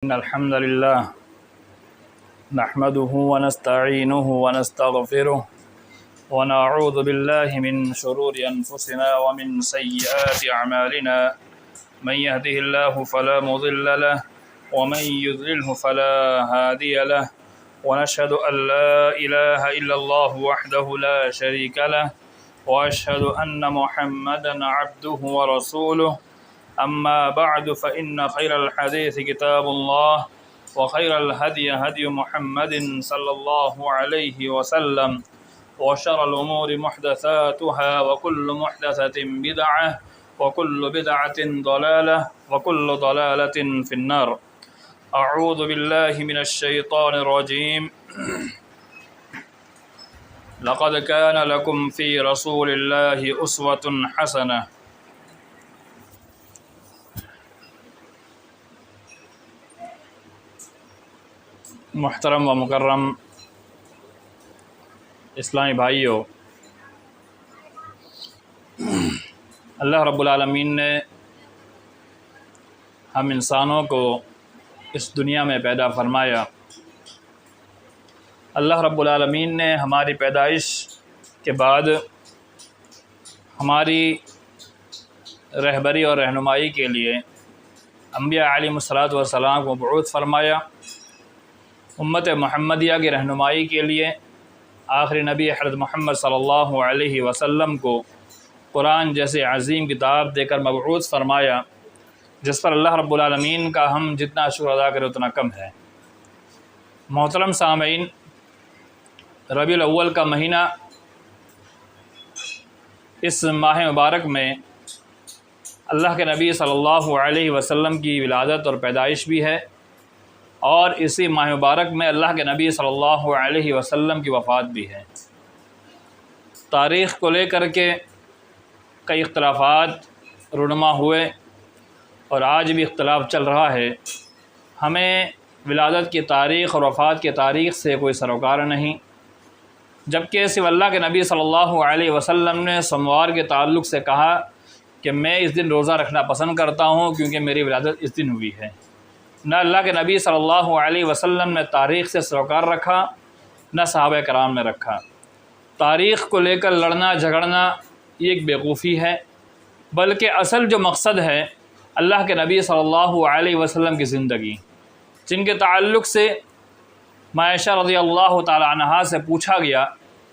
إن الحمد لله نحمده ونستعينه ونستغفره ونعوذ بالله من شرور أنفسنا ومن سيئات أعمالنا من يهده الله فلا مضل له ومن يضلله فلا هادي له ونشهد أن لا إله إلا الله وحده لا شريك له وأشهد أن محمدا عبده ورسوله أما بعد فإن خير الحديث كتاب الله وخير الهدي هدي محمد صلى الله عليه وسلم وشر الأمور محدثاتها وكل محدثة بدعة وكل بدعة ضلالة وكل ضلالة في النار. أعوذ بالله من الشيطان الرجيم. لقد كان لكم في رسول الله أسوة حسنة. محترم و مکرم اسلامی بھائیوں، اللہ رب العالمین نے ہم انسانوں کو اس دنیا میں پیدا فرمایا۔ اللہ رب العالمین نے ہماری پیدائش کے بعد ہماری رہبری اور رہنمائی کے لیے انبیاء علیہم الصلاۃ والسلام کو مبعوث فرمایا۔ امت محمدیہ کی رہنمائی کے لیے آخری نبی حضرت محمد صلی اللہ علیہ وسلم کو قرآن جیسے عظیم کتاب دے کر مبعوث فرمایا، جس پر اللہ رب العالمین کا ہم جتنا شکر ادا کریں اتنا کم ہے۔ محترم سامعین، ربیع الاول کا مہینہ، اس ماہ مبارک میں اللہ کے نبی صلی اللہ علیہ وسلم کی ولادت اور پیدائش بھی ہے، اور اسی ماہ مبارک میں اللہ کے نبی صلی اللہ علیہ وسلم کی وفات بھی ہے۔ تاریخ کو لے کر کے کئی اختلافات رونما ہوئے اور آج بھی اختلاف چل رہا ہے۔ ہمیں ولادت کی تاریخ اور وفات کی تاریخ سے کوئی سروکار نہیں، جبکہ صرف اللہ کے نبی صلی اللہ علیہ وسلم نے سوموار کے تعلق سے کہا کہ میں اس دن روزہ رکھنا پسند کرتا ہوں کیونکہ میری ولادت اس دن ہوئی ہے۔ نہ اللہ کے نبی صلی اللہ علیہ وسلم نے تاریخ سے سروکار رکھا، نہ صحابہ کرام نے رکھا۔ تاریخ کو لے کر لڑنا جھگڑنا یہ ایک بیوقوفی ہے، بلکہ اصل جو مقصد ہے اللہ کے نبی صلی اللہ علیہ وسلم کی زندگی، جن کے تعلق سے عائشہ رضی اللہ تعالی عنہا سے پوچھا گیا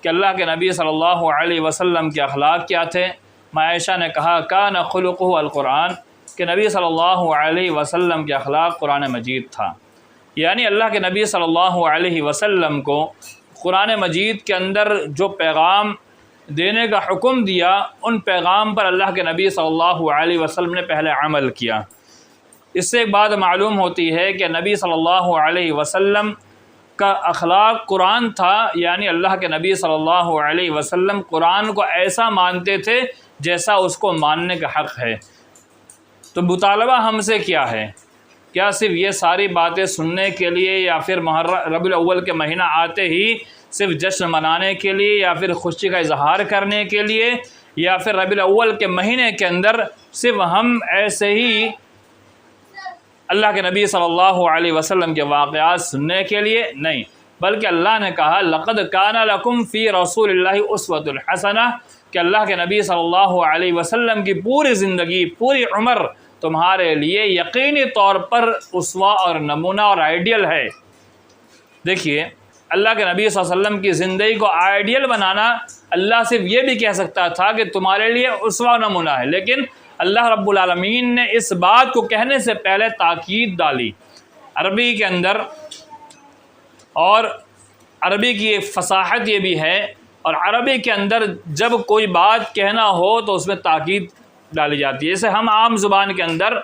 کہ اللہ کے نبی صلی اللہ علیہ وسلم کے اخلاق کیا تھے۔ عائشہ نے کہا کان خلقہ القرآن، کہ نبی صلی اللہ علیہ وسلم کے اخلاق قرآن مجید تھا۔ یعنی اللہ کے نبی صلی اللہ علیہ وسلم کو قرآن مجید کے اندر جو پیغام دینے کا حکم دیا، ان پیغام پر اللہ کے نبی صلی اللہ علیہ وسلم نے پہلے عمل کیا۔ اس سے ایک بات معلوم ہوتی ہے کہ نبی صلی اللہ علیہ وسلم کا اخلاق قرآن تھا، یعنی اللہ کے نبی صلی اللہ علیہ وسلم قرآن کو ایسا مانتے تھے جیسا اس کو ماننے کا حق ہے۔ تو مطالبہ ہم سے کیا ہے؟ کیا صرف یہ ساری باتیں سننے کے لیے، یا پھر ربیع الاول کے مہینہ آتے ہی صرف جشن منانے کے لیے، یا پھر خوشی کا اظہار کرنے کے لیے، یا پھر ربیع الاول کے مہینے کے اندر صرف ہم ایسے ہی اللہ کے نبی صلی اللہ علیہ وسلم کے واقعات سننے کے لیے؟ نہیں، بلکہ اللہ نے کہا لقد کان لکم فی رسول اللہ اسوۃ الحسنہ، کہ اللہ کے نبی صلی اللہ علیہ وسلم کی پوری زندگی، پوری عمر تمہارے لیے یقینی طور پر اسوہ اور نمونہ اور آئیڈیل ہے۔ دیکھیے، اللہ کے نبی صلی اللہ علیہ وسلم کی زندگی کو آئیڈیل بنانا، اللہ صرف یہ بھی کہہ سکتا تھا کہ تمہارے لیے اسوہ و نمونہ ہے، لیکن اللہ رب العالمین نے اس بات کو کہنے سے پہلے تاکید ڈالی۔ عربی کے اندر، اور عربی کی ایک فصاحت یہ بھی ہے، اور عربی کے اندر جب کوئی بات کہنا ہو تو اس میں تاکید ڈالی جاتی ہے۔ جیسے ہم عام زبان کے اندر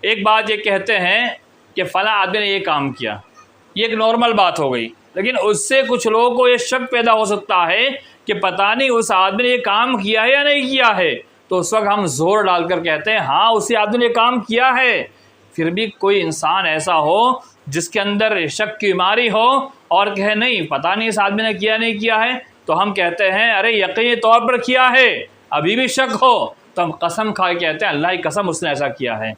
ایک بات یہ کہتے ہیں کہ فلاں آدمی نے یہ کام کیا، یہ ایک نارمل بات ہو گئی، لیکن اس سے کچھ لوگوں کو یہ شک پیدا ہو سکتا ہے کہ پتہ نہیں اس آدمی نے یہ کام کیا ہے یا نہیں کیا ہے، تو اس وقت ہم زور ڈال کر کہتے ہیں ہاں اسی آدمی نے یہ کام کیا ہے۔ پھر بھی کوئی انسان ایسا ہو جس کے اندر شک کی بیماری ہو اور کہے نہیں پتہ نہیں اس آدمی نے کیا نہیں کیا ہے، تو ہم کہتے ہیں ارے یقینی طور پر کیا ہے، ابھی بھی شک ہو تو ہم قسم کھا کے کہتے ہیں اللہ کی قسم اس نے ایسا کیا ہے۔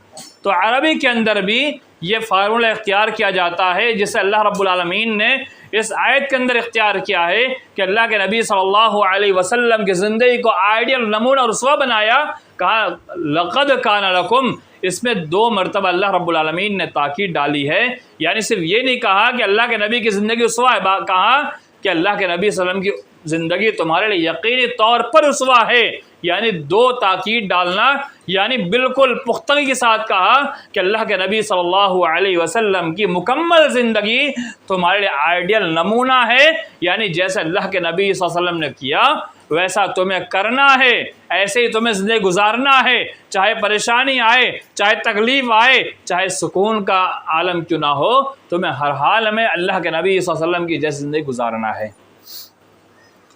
تو عربی کے اندر بھی یہ فارمولہ اختیار کیا جاتا ہے جسے اللہ رب العالمین نے اس آیت کے اندر اختیار کیا ہے کہ اللہ کے نبی صلی اللہ علیہ وسلم کی زندگی کو آئیڈیل نمونہ اور اسوہ بنایا. کہا لقد کان لکم، اس میں 2 مرتبہ اللہ رب العالمین نے تاکید ڈالی ہے. یعنی صرف یہ نہیں کہا کہ اللہ کے نبی کی زندگی اسوہ ہے، کہا کہ اللہ کے نبی صلی اللہ علیہ وسلم کی زندگی تمہارے لیے یقینی طور پر اسوہ ہے. یعنی 2 تاکید ڈالنا، یعنی بالکل پختگی کے ساتھ کہا کہ اللہ کے نبی صلی اللہ علیہ وسلم کی مکمل زندگی تمہارے لیے آئیڈیل نمونہ ہے. یعنی جیسے اللہ کے نبی صلی اللہ علیہ وسلم نے کیا ویسا تمہیں کرنا ہے، ایسے ہی تمہیں زندگی گزارنا ہے، چاہے پریشانی آئے، چاہے تکلیف آئے، چاہے سکون کا عالم کیوں نہ ہو، تمہیں ہر حال میں اللہ کے نبی صلی اللہ علیہ وسلم کی جیسی زندگی گزارنا ہے.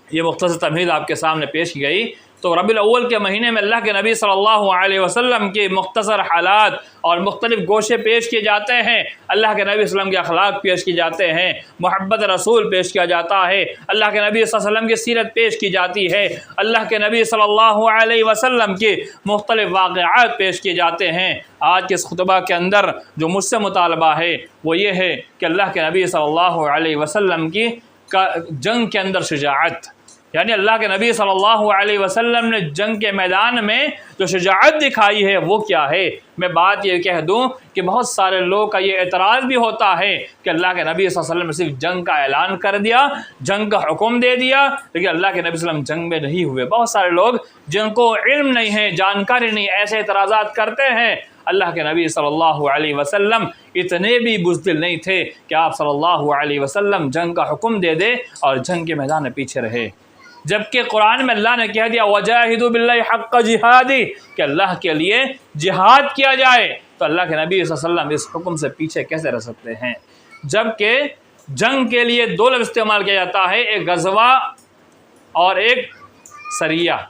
یہ مختصر تمہید آپ کے سامنے پیش کی گئی. تو ربیع الاول کے مہینے میں اللہ کے نبی صلی اللہ علیہ وسلم کے مختصر حالات اور مختلف گوشے پیش کیے جاتے ہیں. اللہ کے نبی صلی اللہ علیہ وسلم کے اخلاق پیش کیے جاتے ہیں، محبت رسول پیش کیا جاتا ہے، اللہ کے نبی صلی اللہ علیہ وسلم کی سیرت پیش کی جاتی ہے، اللہ کے نبی صلی اللہ علیہ وسلم کے مختلف واقعات پیش کیے جاتے ہیں. آج کے اس خطبہ کے اندر جو مجھ سے مطالبہ ہے وہ یہ ہے کہ اللہ کے نبی صلی اللہ علیہ وسلم کی جنگ کے اندر شجاعت، یعنی اللہ کے نبی صلی اللہ علیہ وسلم نے جنگ کے میدان میں جو شجاعت دکھائی ہے وہ کیا ہے. میں بات یہ کہہ دوں کہ بہت سارے لوگ کا یہ اعتراض بھی ہوتا ہے کہ اللہ کے نبی صلی اللہ علیہ وسلم نے صرف جنگ کا اعلان کر دیا، جنگ کا حکم دے دیا، لیکن اللہ کے نبی صلی اللہ علیہ وسلم جنگ میں نہیں ہوئے. بہت سارے لوگ جن کو علم نہیں ہے، جانکاری نہیں، ایسے اعتراضات کرتے ہیں. اللہ کے نبی صلی اللہ علیہ وسلم اتنے بھی بزدل نہیں تھے کہ آپ صلی اللہ علیہ وسلم جنگ کا حکم دے دے اور جنگ کے میدان میں پیچھے رہے. جبکہ قرآن میں اللہ نے کہہ دیا وَجَاهِدُوا بِاللَّهِ حَقَّ جِهَادِ کہ اللہ کے لیے جہاد کیا جائے، تو اللہ کے نبی صلی اللہ علیہ وسلم اس حکم سے پیچھے کیسے رہ سکتے ہیں؟ جبکہ جنگ کے لیے 2 لفظ استعمال کیا جاتا ہے، ایک غزوہ اور ایک سریہ.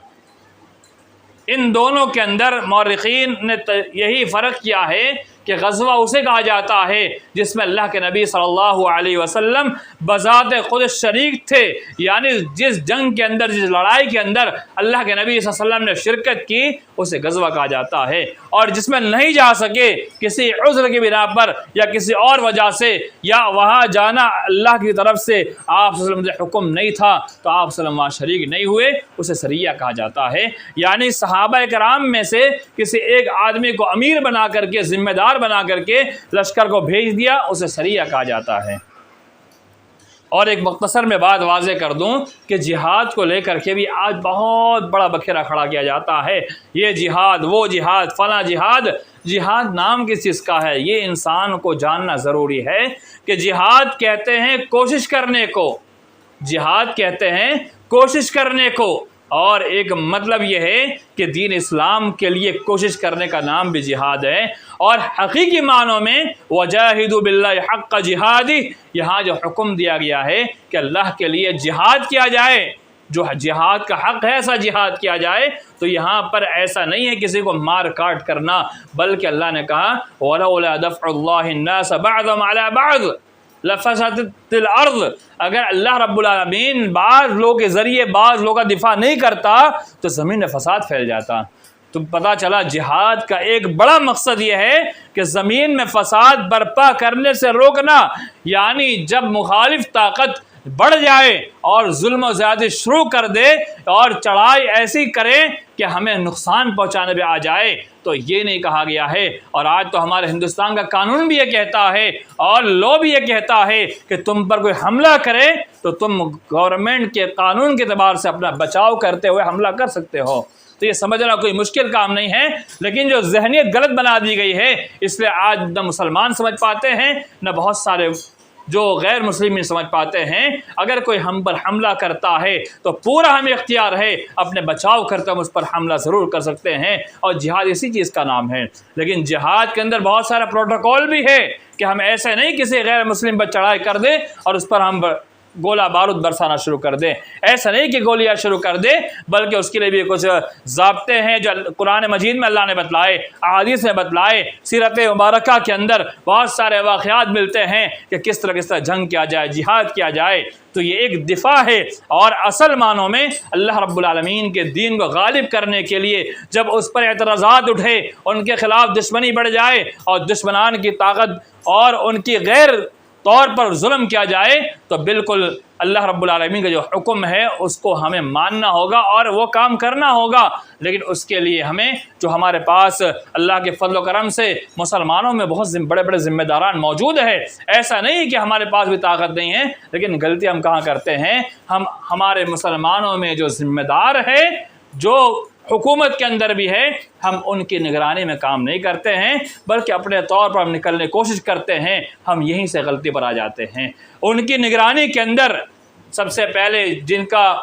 ان دونوں کے اندر مورخین نے یہی فرق کیا ہے کہ غزوہ اسے کہا جاتا ہے جس میں اللہ کے نبی صلی اللہ علیہ وسلم بذات خود شریک تھے، یعنی جس جنگ کے اندر، جس لڑائی کے اندر اللہ کے نبی صلی اللہ علیہ وسلم نے شرکت کی اسے غزوہ کہا جاتا ہے. اور جس میں نہیں جا سکے کسی عذر کی بنا پر یا کسی اور وجہ سے، یا وہاں جانا اللہ کی طرف سے آپ صلی اللہ علیہ وسلم سے حکم نہیں تھا تو آپ صلی اللہ علیہ وسلم وہاں شریک نہیں ہوئے، اسے سریہ کہا جاتا ہے. یعنی صحابہ کرام میں سے کسی ایک آدمی کو امیر بنا کر کے، ذمہ دار بنا کر کے لشکر کو بھیج دیا، اسے سریہ کہا جاتا ہے. اور ایک مختصر میں بات واضح کر دوں کہ جہاد کو لے کر کے بھی آج بہت بڑا بکھیرا کھڑا کیا جاتا ہے. یہ جہاد، وہ جہاد، فلاں جہاد. جہاد نام کس چیز کا ہے یہ انسان کو جاننا ضروری ہے کہ جہاد کہتے ہیں کوشش کرنے کو، جہاد کہتے ہیں کوشش کرنے کو، اور ایک مطلب یہ ہے کہ دین اسلام کے لیے کوشش کرنے کا نام بھی جہاد ہے. اور حقیقی معنوں میں وَجَاهِدُوا بِاللَّهِ حَقَّ جِهَادِ، یہاں جو حکم دیا گیا ہے کہ اللہ کے لیے جہاد کیا جائے، جو جہاد کا حق ہے ایسا جہاد کیا جائے، تو یہاں پر ایسا نہیں ہے کسی کو مار کاٹ کرنا، بلکہ اللہ نے کہا وَلَوْلَا دَفْعُ اللَّهِ النَّاسَ بَعْضَهُمْ عَلَى بَعْضٍ لَفَسَدَتِ الْأَرْضِ، اگر اللہ رب العالمین بعض لوگوں کے ذریعے بعض لوگوں کا دفاع نہیں کرتا تو زمین میں فساد پھیل جاتا. تو پتہ چلا جہاد کا ایک بڑا مقصد یہ ہے کہ زمین میں فساد برپا کرنے سے روکنا. یعنی جب مخالف طاقت بڑھ جائے اور ظلم و زیادتی شروع کر دے اور چڑھائی ایسی کرے کہ ہمیں نقصان پہنچانے پہ آ جائے، تو یہ نہیں کہا گیا ہے. اور آج تو ہمارے ہندوستان کا قانون بھی یہ کہتا ہے اور لو بھی یہ کہتا ہے کہ تم پر کوئی حملہ کرے تو تم گورنمنٹ کے قانون کے اعتبار سے اپنا بچاؤ کرتے ہوئے حملہ کر سکتے ہو. تو یہ سمجھنا کوئی مشکل کام نہیں ہے، لیکن جو ذہنیت غلط بنا دی گئی ہے اس لیے آج نہ مسلمان سمجھ پاتے ہیں نہ بہت سارے جو غیر مسلم سمجھ پاتے ہیں. اگر کوئی ہم پر حملہ کرتا ہے تو پورا ہمیں اختیار ہے، اپنے بچاؤ کرتے ہم اس پر حملہ ضرور کر سکتے ہیں، اور جہاد اسی چیز کا نام ہے. لیکن جہاد کے اندر بہت سارا پروٹوکول بھی ہے کہ ہم ایسے نہیں کسی غیر مسلم پر چڑھائی کر دیں اور اس پر ہم گولہ بارود برسانا شروع کر دے۔ ایسا نہیں کہ گولیاں شروع کر دے، بلکہ اس کے لیے بھی کچھ ضابطے ہیں جو قرآن مجید میں اللہ نے بتلائے، احادیث نے بتلائے، سیرت مبارکہ کے اندر بہت سارے واقعات ملتے ہیں کہ کس طرح جنگ کیا جائے، جہاد کیا جائے۔ تو یہ ایک دفاع ہے، اور اصل معنوں میں اللہ رب العالمین کے دین کو غالب کرنے کے لیے جب اس پر اعتراضات اٹھے، ان کے خلاف دشمنی بڑھ جائے اور دشمنان کی طاقت اور ان کی غیر طور پر ظلم کیا جائے، تو بالکل اللہ رب العالمین کا جو حکم ہے اس کو ہمیں ماننا ہوگا اور وہ کام کرنا ہوگا۔ لیکن اس کے لیے ہمیں جو ہمارے پاس اللہ کے فضل و کرم سے مسلمانوں میں بہت بڑے بڑے ذمہ داران موجود ہے، ایسا نہیں کہ ہمارے پاس بھی طاقت نہیں ہے، لیکن غلطی ہم کہاں کرتے ہیں؟ ہمارے مسلمانوں میں جو ذمہ دار ہے، جو حکومت کے اندر بھی ہے، ہم ان کی نگرانی میں کام نہیں کرتے ہیں، بلکہ اپنے طور پر ہم نکلنے کی کوشش کرتے ہیں۔ ہم یہیں سے غلطی پر آ جاتے ہیں۔ ان کی نگرانی کے اندر سب سے پہلے جن کا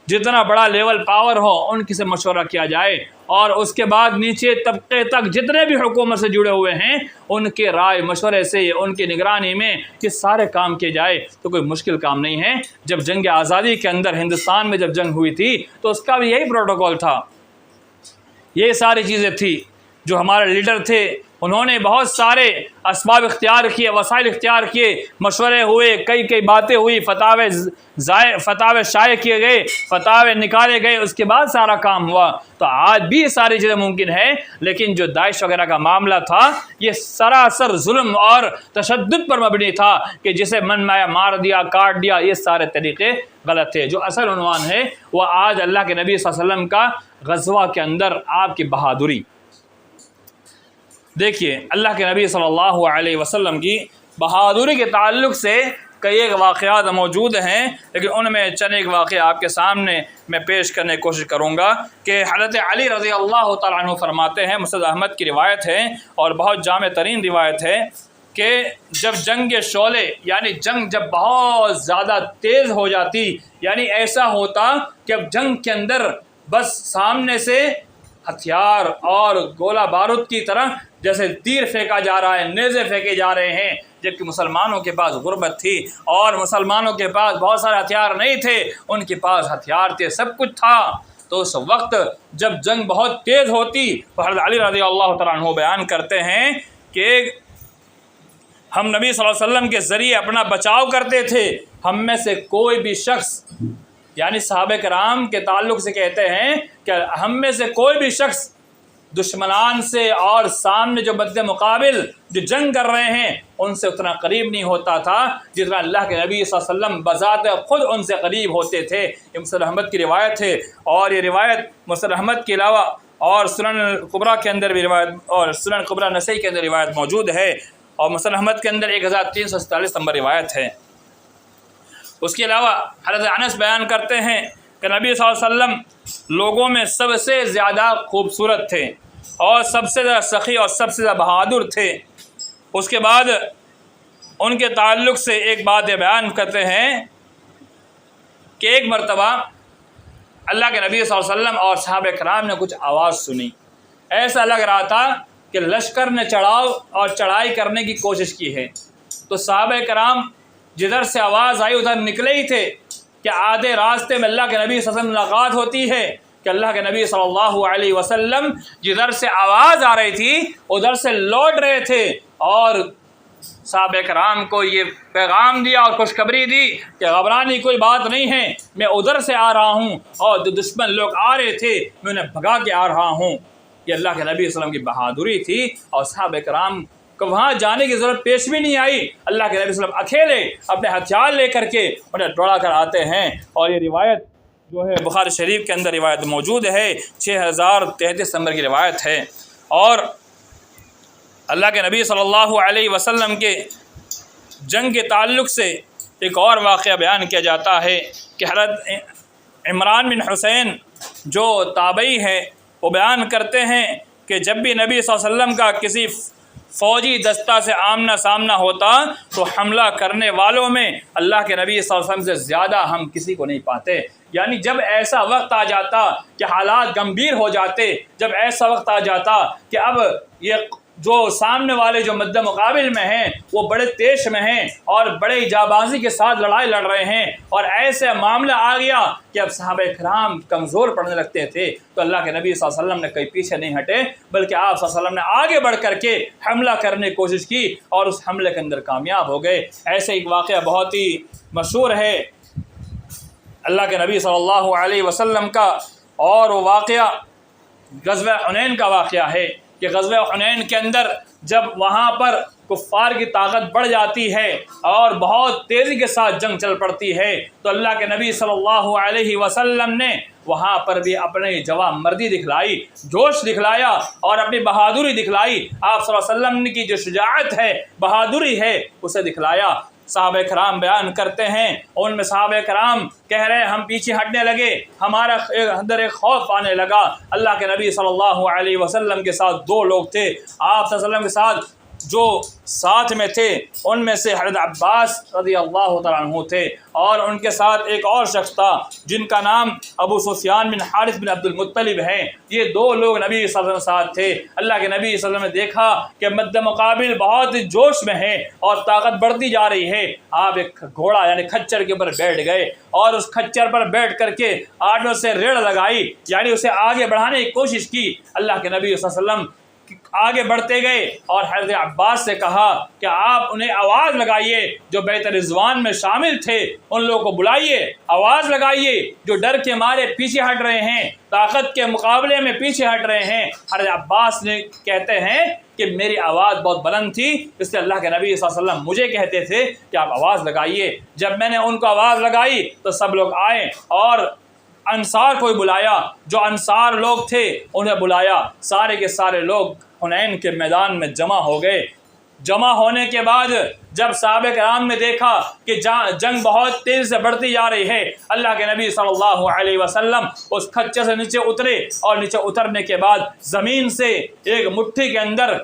جتنا بڑا لیول پاور ہو ان کی سے مشورہ کیا جائے، اور اس کے بعد نیچے طبقے تک جتنے بھی حکومت سے جڑے ہوئے ہیں ان کے رائے مشورے سے ان کی نگرانی میں یہ سارے کام کیے جائے، تو کوئی مشکل کام نہیں ہے۔ جب جنگ آزادی کے اندر ہندوستان میں جب جنگ ہوئی تھی تو اس کا بھی یہی پروٹوکول تھا، یہ ساری چیزیں تھی۔ جو ہمارے لیڈر تھے انہوں نے بہت سارے اسباب اختیار کیے، وسائل اختیار کیے، مشورے ہوئے، کئی باتیں ہوئی، فتاوے شائع کیے گئے، فتاوے نکالے گئے، اس کے بعد سارا کام ہوا۔ تو آج بھی یہ ساری چیزیں ممکن ہے، لیکن جو داعش وغیرہ کا معاملہ تھا یہ سراسر ظلم اور تشدد پر مبنی تھا کہ جسے من مایا مار دیا، کاٹ دیا، یہ سارے طریقے غلط تھے۔ جو اصل عنوان ہے وہ آج اللہ کے نبی صلی اللہ علیہ وسلم کا غزوہ کے اندر آپ کی بہادری۔ دیکھیے اللہ کے نبی صلی اللہ علیہ وسلم کی بہادری کے تعلق سے کئی ایک واقعات موجود ہیں، لیکن ان میں چند ایک واقعہ آپ کے سامنے میں پیش کرنے کی کوشش کروں گا کہ حضرت علی رضی اللہ تعالیٰ عنہ فرماتے ہیں، مسند احمد کی روایت ہے اور بہت جامع ترین روایت ہے، کہ جب جنگ شعلے یعنی جنگ جب بہت زیادہ تیز ہو جاتی، یعنی ایسا ہوتا کہ اب جنگ کے اندر بس سامنے سے ہتھیار اور گولہ بارود کی طرح جیسے تیر پھینکا جا رہا ہے، نیزے پھینکے جا رہے ہیں، جبکہ مسلمانوں کے پاس غربت تھی اور مسلمانوں کے پاس بہت سارے ہتھیار نہیں تھے، ان کے پاس ہتھیار تھے، سب کچھ تھا۔ تو اس وقت جب جنگ بہت تیز ہوتی تو حضرت علی رضی اللہ تعالیٰ عنہ بیان کرتے ہیں کہ ہم نبی صلی اللہ علیہ وسلم کے ذریعے اپنا بچاؤ کرتے تھے، ہم میں سے کوئی بھی شخص، یعنی صحابہ کرام کے تعلق سے کہتے ہیں کہ ہم میں سے کوئی بھی شخص دشمنان سے اور سامنے جو مد مقابل جو جنگ کر رہے ہیں ان سے اتنا قریب نہیں ہوتا تھا جتنا اللہ کے نبی صلی اللہ علیہ وسلم بذات خود ان سے قریب ہوتے تھے۔ یہ مسند احمد کی روایت ہے، اور یہ روایت مسند احمد کے علاوہ اور سنن کبریٰ کے اندر بھی روایت، اور سنن کبریٰ نسائی کے اندر روایت موجود ہے، اور مسند احمد کے اندر 1347 نمبر روایت ہے۔ اس کے علاوہ حضرت انس بیان کرتے ہیں کہ نبی صلی اللہ علیہ وسلم لوگوں میں سب سے زیادہ خوبصورت تھے اور سب سے زیادہ سخی اور سب سے زیادہ بہادر تھے۔ اس کے بعد ان کے تعلق سے ایک بات یہ بیان کرتے ہیں کہ ایک مرتبہ اللہ کے نبی صلی اللہ علیہ وسلم اور صحابہ کرام نے کچھ آواز سنی، ایسا لگ رہا تھا کہ لشکر نے چڑھاؤ اور چڑھائی کرنے کی کوشش کی ہے۔ تو صحابہ کرام جدھر سے آواز آئی ادھر نکلے ہی تھے کہ آدھے راستے میں اللہ کے نبی صلی اللہ علیہ وسلم ملاقات ہوتی ہے کہ اللہ کے نبی صلی اللہ علیہ وسلم جدھر سے آواز آ رہی تھی ادھر سے لوٹ رہے تھے، اور صحابہ کرام کو یہ پیغام دیا اور خوشخبری دی کہ گھبرانے کی کوئی بات نہیں ہے، میں ادھر سے آ رہا ہوں اور جو دشمن لوگ آ رہے تھے میں انہیں بھگا کے آ رہا ہوں۔ یہ اللہ کے نبی صلی اللہ علیہ وسلم کی بہادری تھی، اور صحابہ کرام کو وہاں جانے کی ضرورت پیش بھی نہیں آئی۔ اللہ کے نبی صلی اللہ علیہ وسلم اکیلے اپنے ہتھیار لے کر کے انہیں دوڑا کر آتے ہیں، اور یہ روایت جو ہے بخاری شریف کے اندر روایت موجود ہے، 6033 نمبر کی روایت ہے۔ اور اللہ کے نبی صلی اللہ علیہ وسلم کے جنگ کے تعلق سے ایک اور واقعہ بیان کیا جاتا ہے کہ حضرت عمران بن حسین جو تابعی ہے وہ بیان کرتے ہیں کہ جب بھی نبی صلی اللہ علیہ وسلم کا کسی فوجی دستہ سے آمنا سامنا ہوتا تو حملہ کرنے والوں میں اللہ کے نبی صلی اللہ علیہ وسلم سے زیادہ ہم کسی کو نہیں پاتے۔ یعنی جب ایسا وقت آ جاتا کہ حالات گمبھیر ہو جاتے، جب ایسا وقت آ جاتا کہ اب یہ جو سامنے والے جو مد مقابل میں ہیں وہ بڑے تیش میں ہیں اور بڑے جابازی کے ساتھ لڑائی لڑ رہے ہیں، اور ایسے معاملہ آ گیا کہ اب صحابہ کرام کمزور پڑنے لگتے تھے، تو اللہ کے نبی صلی اللہ علیہ وسلم نے کہیں پیچھے نہیں ہٹے، بلکہ آپ صلی اللہ علیہ وسلم نے آگے بڑھ کر کے حملہ کرنے کی کوشش کی اور اس حملے کے اندر کامیاب ہو گئے۔ ایسے ایک واقعہ بہت ہی مشہور ہے اللہ کے نبی صلی اللہ علیہ وسلم کا، اور وہ واقعہ غزوہ حنین کا واقعہ ہے کہ غزوہ حنین کے اندر جب وہاں پر کفار کی طاقت بڑھ جاتی ہے اور بہت تیزی کے ساتھ جنگ چل پڑتی ہے، تو اللہ کے نبی صلی اللہ علیہ وسلم نے وہاں پر بھی اپنی جوان مردی دکھلائی، جوش دکھلایا اور اپنی بہادری دکھلائی۔ آپ صلی اللہ علیہ وسلم کی جو شجاعت ہے، بہادری ہے، اسے دکھلایا۔ صحابہ کرام بیان کرتے ہیں، ان میں صحابہ کرام کہہ رہے ہیں ہم پیچھے ہٹنے لگے، ہمارا اندر ایک خوف آنے لگا۔ اللہ کے نبی صلی اللہ علیہ وسلم کے ساتھ دو لوگ تھے، آپ صلی اللہ علیہ وسلم کے ساتھ جو ساتھ میں تھے ان میں سے حضرت عباس رضی اللہ تعالیٰ عنہ تھے، اور ان کے ساتھ ایک اور شخص تھا جن کا نام ابو سفیان بن حارث بن عبد المطلب ہے۔ یہ دو لوگ نبی صلی اللہ علیہ وسلم کے ساتھ تھے۔ اللہ کے نبی صلی اللہ علیہ وسلم نے دیکھا کہ مد مقابل بہت جوش میں ہے اور طاقت بڑھتی جا رہی ہے، آپ ایک گھوڑا یعنی کھچر کے اوپر بیٹھ گئے اور اس کھچر پر بیٹھ کر کے آٹھوں سے ریڑھ لگائی، یعنی اسے آگے بڑھانے کی کوشش کی۔ اللہ کے نبی صلی اللہ علیہ وسلم آگے بڑھتے گئے اور حضرت عباس سے کہا کہ آپ انہیں آواز لگائیے، جو بیت رضوان میں شامل تھے ان لوگوں کو بلائیے، آواز لگائیے، جو ڈر کے مارے پیچھے ہٹ رہے ہیں، طاقت کے مقابلے میں پیچھے ہٹ رہے ہیں۔ حضرت عباس نے کہتے ہیں کہ میری آواز بہت بلند تھی، اس لیے اللہ کے نبی صلی اللہ علیہ وسلم مجھے کہتے تھے کہ آپ آواز لگائیے۔ جب میں نے ان کو آواز لگائی تو سب لوگ آئے اور انصار کو بلایا، جو انصار لوگ تھے انہیں بلایا، سارے کے سارے لوگ حنین کے میدان میں جمع ہو گئے۔ جمع ہونے کے بعد جب صحابہ کرام نے دیکھا کہ جنگ بہت تیزی سے بڑھتی جا رہی ہے، اللہ کے نبی صلی اللہ علیہ وسلم اس کھچر سے نیچے اترے، اور نیچے اترنے کے بعد زمین سے ایک مٹھی کے اندر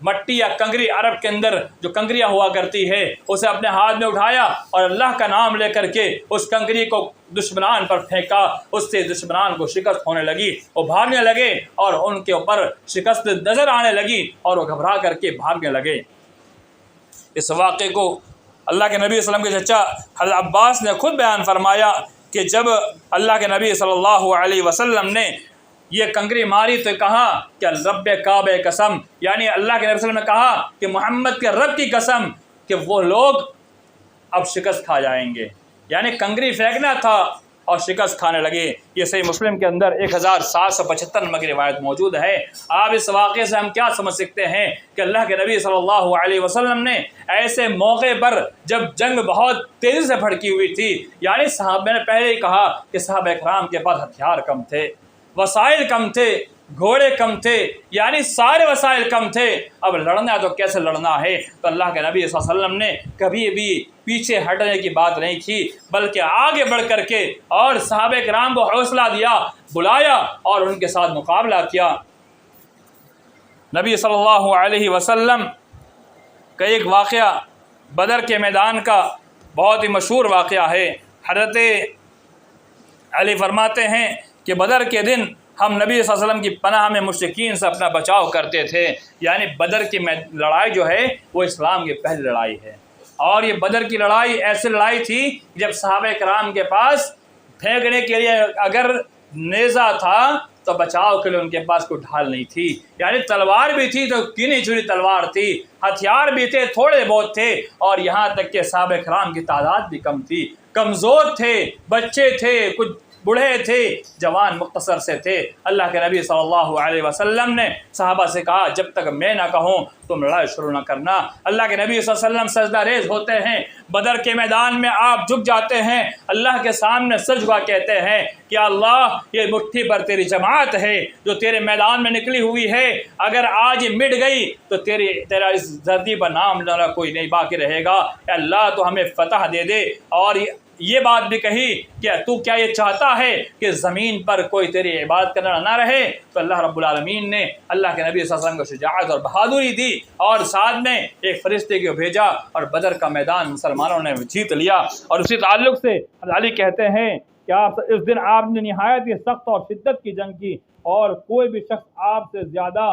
مٹی یا کنکری، عرب کے اندر جو کنکریاں ہوا کرتی ہے، اسے اپنے ہاتھ میں اٹھایا اور اللہ کا نام لے کر کے اس کنکری کو دشمنان پر پھینکا۔ اس سے دشمنان کو شکست ہونے لگی، وہ بھاگنے لگے اور ان کے اوپر شکست نظر آنے لگی اور وہ گھبرا کر کے بھاگنے لگے۔ اس واقعے کو اللہ کے نبی صلی اللہ علیہ وسلم کے چچا حضرت عباس نے خود بیان فرمایا کہ جب اللہ کے نبی صلی اللہ علیہ وسلم نے یہ کنکری ماری تو کہا کہ رب کعبہ قسم، یعنی اللہ کے نبی صلی اللہ علیہ وسلم نے کہا کہ محمد کے رب کی قسم کہ وہ لوگ اب شکست کھا جائیں گے، یعنی کنکری پھینکنا تھا اور شکست کھانے لگے۔ یہ صحیح مسلم کے اندر 1775 نمبر کی روایت موجود ہے۔ آپ اس واقعے سے ہم کیا سمجھ سکتے ہیں کہ اللہ کے نبی صلی اللہ علیہ وسلم نے ایسے موقع پر جب جنگ بہت تیزی سے بھڑکی ہوئی تھی، یعنی میں نے پہلے ہی کہا کہ صحابہ کرام کے پاس ہتھیار کم تھے، وسائل کم تھے، گھوڑے کم تھے، یعنی سارے وسائل کم تھے، اب لڑنا تو کیسے لڑنا ہے؟ تو اللہ کے نبی صلی اللہ علیہ وسلم نے کبھی بھی پیچھے ہٹنے کی بات نہیں کی، بلکہ آگے بڑھ کر کے اور صحابہ کرام کو حوصلہ دیا، بلایا اور ان کے ساتھ مقابلہ کیا۔ نبی صلی اللہ علیہ وسلم کا ایک واقعہ بدر کے میدان کا بہت ہی مشہور واقعہ ہے۔ حضرت علی فرماتے ہیں کہ بدر کے دن ہم نبی صلی اللہ علیہ وسلم کی پناہ میں مشرکین سے اپنا بچاؤ کرتے تھے، یعنی بدر کی لڑائی جو ہے وہ اسلام کی پہلی لڑائی ہے، اور یہ بدر کی لڑائی ایسی لڑائی تھی جب صحابہ کرام کے پاس پھینکنے کے لیے اگر نیزہ تھا تو بچاؤ کے لیے ان کے پاس کوئی ڈھال نہیں تھی، یعنی تلوار بھی تھی تو کینی چنی تلوار تھی، ہتھیار بھی تھے تھوڑے بہت تھے، اور یہاں تک کہ صحابہ کرام کی تعداد بھی کم تھی، کمزور تھے، بچے تھے، کچھ بوڑھے تھے، جوان مختصر سے تھے۔ اللہ کے نبی صلی اللہ علیہ وسلم نے صحابہ سے کہا جب تک میں نہ کہوں تم لڑائی شروع نہ کرنا۔ اللہ کے نبی صلی اللہ علیہ وسلم سجدہ ریز ہوتے ہیں، بدر کے میدان میں آپ جھک جاتے ہیں، اللہ کے سامنے سر جھکا کہتے ہیں کہ اللہ یہ مٹھی پر تیری جماعت ہے جو تیرے میدان میں نکلی ہوئی ہے، اگر آج مٹ گئی تو تیرا اس دھرتی پر نام لینا کوئی نہیں باقی رہے گا، اے اللہ تو ہمیں فتح دے دے۔ اور یہ بات بھی کہی کہ تو کیا یہ چاہتا ہے کہ زمین پر کوئی تیری عبادت کرنا نہ رہے؟ تو اللہ رب العالمین نے اللہ کے نبی صلی اللہ علیہ وسلم کو شجاعت اور بہادری دی اور ساتھ میں ایک فرشتے کو بھیجا اور بدر کا میدان مسلمانوں نے جیت لیا۔ اور اسی تعلق سے علی کہتے ہیں کہ اس دن آپ نے نہایت ہی سخت اور شدت کی جنگ کی، اور کوئی بھی شخص آپ سے زیادہ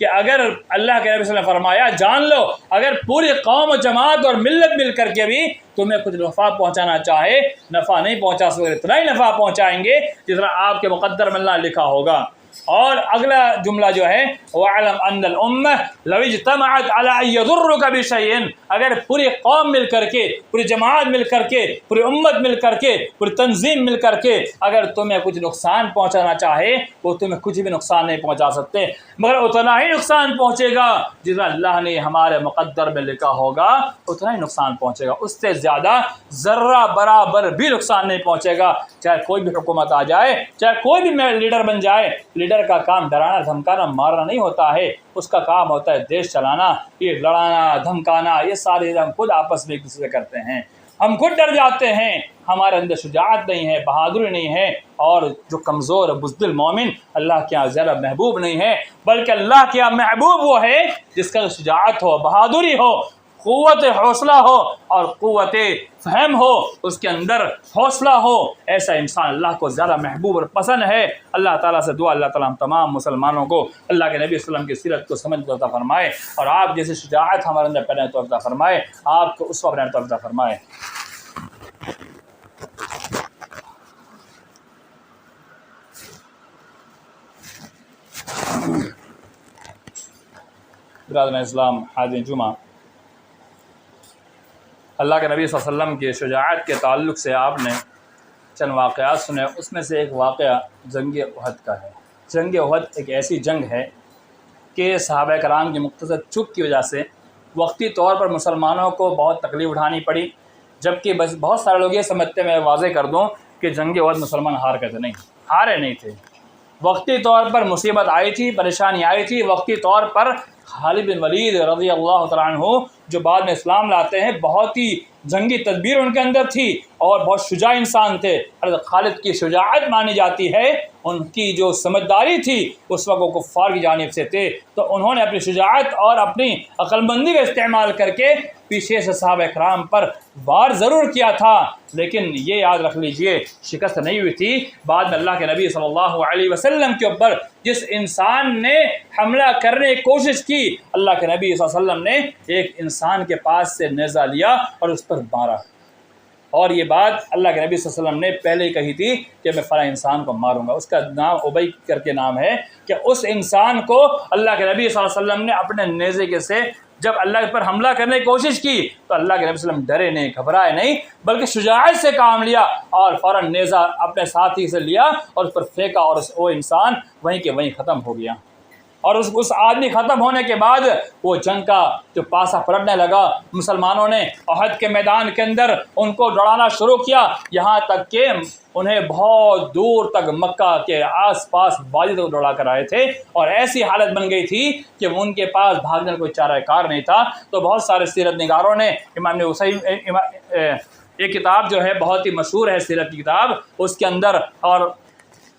کہ اگر اللہ کے نبی صلی اللہ علیہ وسلم نے فرمایا جان لو اگر پوری قوم و جماعت اور ملت مل کر کے بھی تمہیں کچھ نفع پہنچانا چاہے نفع نہیں پہنچا سکے، اتنا ہی نفع پہنچائیں گے جتنا آپ کے مقدر میں اللہ لکھا ہوگا۔ اور اگلا جملہ جو ہے وَاعْلَمْ أَنَّ الْأُمَّةَ لَوْ اجْتَمَعَتْ عَلَىٰ أَن يَضُرُّكَ بِشَيْءٍ، اگر پوری قوم مل کر کے، پوری جماعت مل کر کے، پوری امت مل کر کے، پوری تنظیم مل کر کے اگر تمہیں کچھ نقصان پہنچانا چاہے وہ تمہیں کچھ بھی نقصان نہیں پہنچا سکتے، مگر اتنا ہی نقصان پہنچے گا جتنا اللہ نے ہمارے مقدر میں لکھا ہوگا، اتنا ہی نقصان پہنچے گا، اس سے زیادہ ذرہ برابر بھی نقصان نہیں پہنچے گا۔ چاہے کوئی بھی حکومت آ جائے، چاہے کوئی بھی لیڈر بن جائے، لیڈر کا کام ڈرانا دھمکانا مارنا نہیں ہوتا ہے، اس کا کام ہوتا ہے دیش چلانا۔ یہ لڑانا دھمکانا یہ سارے ہم خود آپس میں ایک دوسرے سے کرتے ہیں، ہم خود ڈر جاتے ہیں، ہمارے اندر شجاعت نہیں ہے، بہادری نہیں ہے، اور جو کمزور بزدل مومن اللہ کے یہاں زیادہ محبوب نہیں ہے، بلکہ اللہ کے یہاں محبوب وہ ہے جس کا شجاعت ہو، بہادری ہو، قوت حوصلہ ہو اور قوت فہم ہو، اس کے اندر حوصلہ ہو، ایسا انسان اللہ کو زیادہ محبوب اور پسند ہے۔ اللہ تعالیٰ سے دعا اللہ تعالیٰ ہم تمام مسلمانوں کو اللہ کے نبی صلی اللہ علیہ وسلم کی سیرت کو سمجھ عطا فرمائے، اور آپ جیسے شجاعت ہمارے اندر پیدا تو عطا فرمائے، آپ کو اس وقت پیدا تو عطا فرمائے۔ برادران اسلام، حاضرین جمعہ، اللہ کے نبی صلی اللہ علیہ وسلم کی شجاعت کے تعلق سے آپ نے چند واقعات سنے، اس میں سے ایک واقعہ جنگ احد کا ہے۔ جنگ احد ایک ایسی جنگ ہے کہ صحابہ کرام کی مختصر چپ کی وجہ سے وقتی طور پر مسلمانوں کو بہت تکلیف اٹھانی پڑی، جبکہ بس بہت سارے لوگ یہ سمجھتے میں واضح کر دوں کہ جنگ احد مسلمان ہار گئے تھے، نہیں، ہارے نہیں تھے۔ وقتی طور پر مصیبت آئی تھی، پریشانی آئی تھی، وقتی طور پر خالد بن ولید رضی اللہ تعالیٰ عنہ جو بعد میں اسلام لاتے ہیں، بہت ہی جنگی تدبیر ان کے اندر تھی اور بہت شجاع انسان تھے۔ حضرت خالد کی شجاعت مانی جاتی ہے، ان کی جو سمجھداری تھی اس وقت وہ کفار کی جانب سے تھے، تو انہوں نے اپنی شجاعت اور اپنی عقل مندی کا استعمال کر کے پیچھے سے صحابہ کرام پر وار ضرور کیا تھا، لیکن یہ یاد رکھ لیجئے شکست نہیں ہوئی تھی۔ بعد میں اللہ کے نبی صلی اللہ علیہ وسلم کے اوپر جس انسان نے حملہ کرنے کی کوشش کی، اللہ کے نبی صلی اللہ علیہ وسلم نے ایک انسان کے پاس سے نیزہ لیا اور اس پر مارا، اور یہ بات اللہ کے نبی صلی اللہ علیہ وسلم نے پہلے ہی کہی تھی کہ میں فلاں انسان کو ماروں گا۔ اس کا نام ابی کر کے نام ہے، کہ اس انسان کو اللہ کے نبی صلی اللہ علیہ وسلم نے اپنے نیزے کے سے جب اللہ پر حملہ کرنے کی کوشش کی تو اللہ کے نبی صلی اللہ علیہ وسلم ڈرے نہیں، گھبرائے نہیں، بلکہ شجاعت سے کام لیا اور فوراً نیزہ اپنے ساتھی سے لیا اور اس پر پھینکا، اور وہ انسان وہیں کے وہیں ختم ہو گیا۔ اور اس آدمی ختم ہونے کے بعد وہ جنگ کا جو پاسا پلٹنے لگا، مسلمانوں نے احد کے میدان کے اندر ان کو دوڑانا شروع کیا، یہاں تک کہ انہیں بہت دور تک مکہ کے آس پاس وادی تک دوڑا کر آئے تھے، اور ایسی حالت بن گئی تھی کہ ان کے پاس بھاگنے کا کوئی چارہ کار نہیں تھا۔ تو بہت سارے سیرت نگاروں نے امام حسین ایک کتاب جو ہے بہت ہی مشہور ہے سیرت کی کتاب، اس کے اندر اور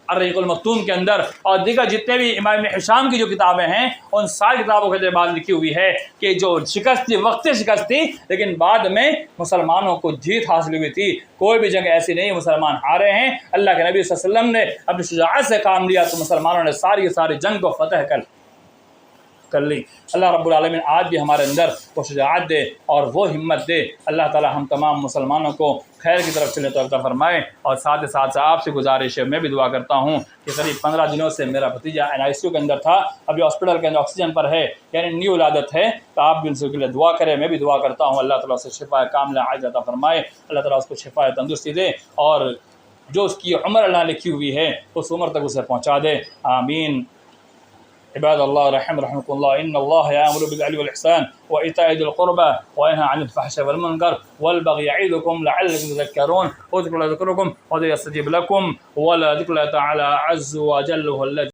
الرحیق المختوم کے اندر اور دیگر جتنے بھی امام ہشام کی جو کتابیں ہیں ان ساری کتابوں کے بعد لکھی ہوئی ہے کہ جو شکست تھی وقتی شکست تھی، لیکن بعد میں مسلمانوں کو جیت حاصل ہوئی تھی۔ کوئی بھی جنگ ایسی نہیں مسلمان ہارے ہیں، اللہ کے نبی صلی اللہ علیہ وسلم نے اپنی شجاعت سے کام لیا تو مسلمانوں نے ساری جنگ کو فتح کر لی۔ اللہ رب العالمین آج بھی ہمارے اندر وہ شجاعت دے اور وہ ہمت دے۔ اللہ تعالی ہم تمام مسلمانوں کو خیر کی طرف چلنے توفیق فرمائے، اور ساتھ ہی ساتھ آپ سے گزارش ہے، میں بھی دعا کرتا ہوں کہ قریب 15 دنوں سے میرا بھتیجا NICU کے اندر تھا، ابھی ہاسپٹل کے اندر آکسیجن پر ہے، یعنی نیو ولادت ہے، تو آپ بھی ان کے لیے دعا کریں، میں بھی دعا کرتا ہوں اللہ تعالیٰ سے شفا کاملہ عاجلہ عطا فرمائے، اللہ تعالیٰ اس کو شفا تندرستی دے، اور جو اس کی عمر اللہ لکھی ہوئی ہے اس عمر تک اسے پہنچا دے، آمین۔ عباد الله رحمكم الله، إن الله يأمر بالعدل والإحسان وإيتاء ذي القربى وينهى عن الفحشاء والمنكر والبغي يعظكم لعلكم تذكرون، اذكروا الله يذكركم ويستجيب لكم، ولا ذكر الله تعالى عز وجل هو الذي